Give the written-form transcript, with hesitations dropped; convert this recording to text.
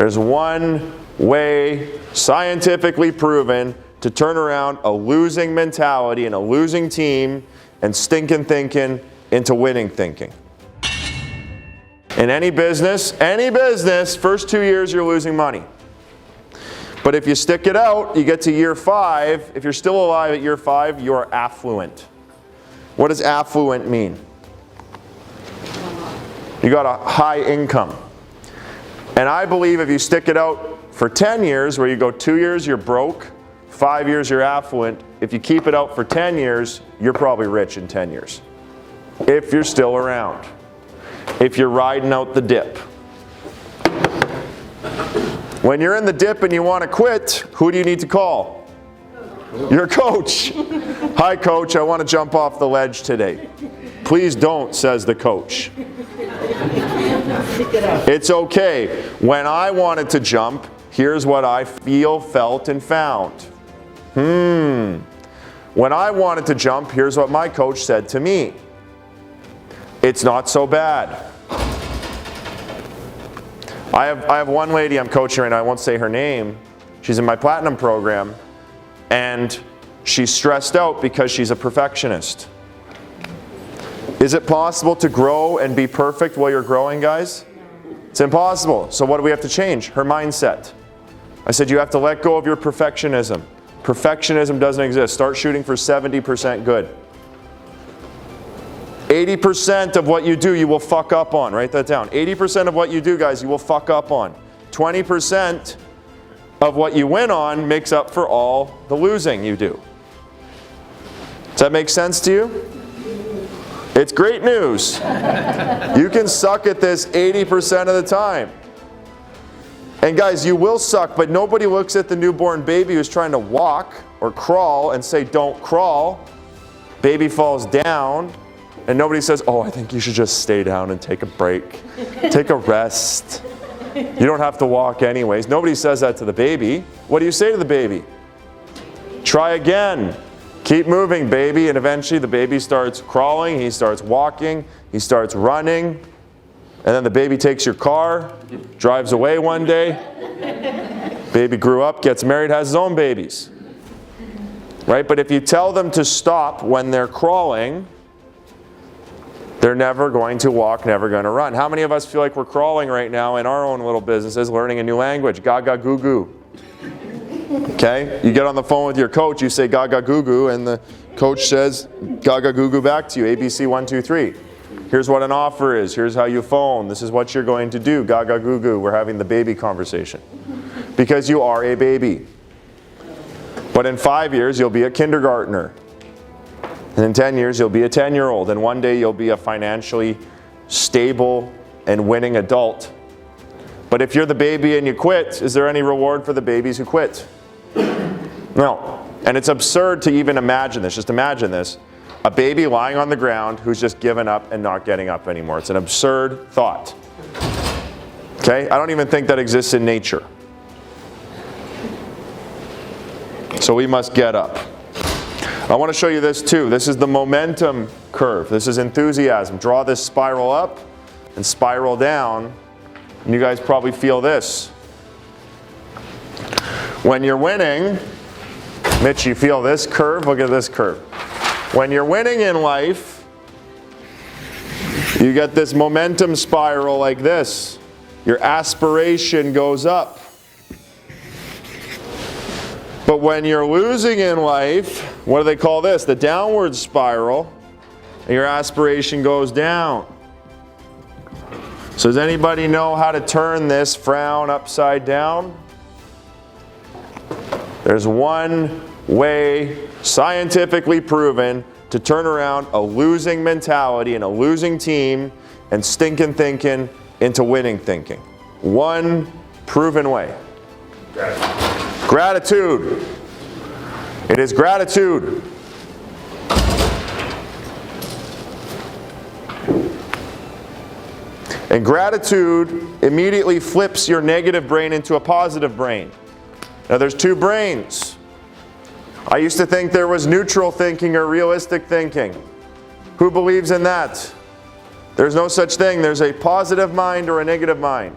There's one way, scientifically proven, to turn around a losing mentality and a losing team and stinking thinking into winning thinking. In any business, first 2 years you're losing money. But if you stick it out, you get to year 5. If you're still alive at year 5, you're affluent. What does affluent mean? You got a high income. And I believe if you stick it out for 10 years, where you go 2 years, you're broke, 5 years, you're affluent. If you keep it out for 10 years, you're probably rich in 10 years. If you're still around. If you're riding out the dip. When you're in the dip and you want to quit, who do you need to call? Your coach. Hi, coach, I want to jump off the ledge today. Please don't, says the coach. It's okay. When I wanted to jump, here's what I felt and found. When I wanted to jump, here's what my coach said to me. It's not so bad. I have one lady I'm coaching right now, I won't say her name. She's in my platinum program, and she's stressed out because she's a perfectionist. Is it possible to grow and be perfect while you're growing, guys? It's impossible. So what do we have to change? Her mindset. I said you have to let go of your perfectionism. Perfectionism doesn't exist. Start shooting for 70% good. 80% of what you do, you will fuck up on. Write that down. 80% of what you do, guys, you will fuck up on. 20% of what you win on makes up for all the losing you do. Does that make sense to you? It's great news. You can suck at this 80% of the time. And guys, you will suck, but nobody looks at the newborn baby who's trying to walk or crawl and say, don't crawl. Baby falls down. And nobody says, oh, I think you should just stay down and take a break. Take a rest. You don't have to walk anyways. Nobody says that to the baby. What do you say to the baby? Try again. Keep moving, baby. And eventually the baby starts crawling. He starts walking. He starts running. And then the baby takes your car, drives away one day. Baby grew up, gets married, has his own babies. Right? But if you tell them to stop when they're crawling, they're never going to walk, never going to run. How many of us feel like we're crawling right now in our own little businesses, learning a new language? Gaga goo goo. Okay? You get on the phone with your coach, you say gaga goo goo, and the coach says gaga goo goo back to you. ABC 1, 2, 3. Here's what an offer is. Here's how you phone. This is what you're going to do. Gaga goo goo. We're having the baby conversation. Because you are a baby. But in 5 years, you'll be a kindergartner. And in 10 years, you'll be a 10-year-old. And one day, you'll be a financially stable and winning adult. But if you're the baby and you quit, is there any reward for the babies who quit? No. And it's absurd to even imagine this. Just imagine this. A baby lying on the ground who's just given up and not getting up anymore. It's an absurd thought. Okay? I don't even think that exists in nature. So we must get up. I want to show you this too. This is the momentum curve. This is enthusiasm. Draw this spiral up and spiral down. And you guys probably feel this. When you're winning, Mitch, you feel this curve? Look at this curve. When you're winning in life, you get this momentum spiral like this. Your aspiration goes up. But when you're losing in life, what do they call this? The downward spiral, and your aspiration goes down. So does anybody know how to turn this frown upside down? There's one way, scientifically proven, to turn around a losing mentality and a losing team and stinking thinking into winning thinking. One proven way. Gratitude. It is gratitude. And gratitude immediately flips your negative brain into a positive brain. Now there's two brains. I used to think there was neutral thinking or realistic thinking. Who believes in that? There's no such thing. There's a positive mind or a negative mind.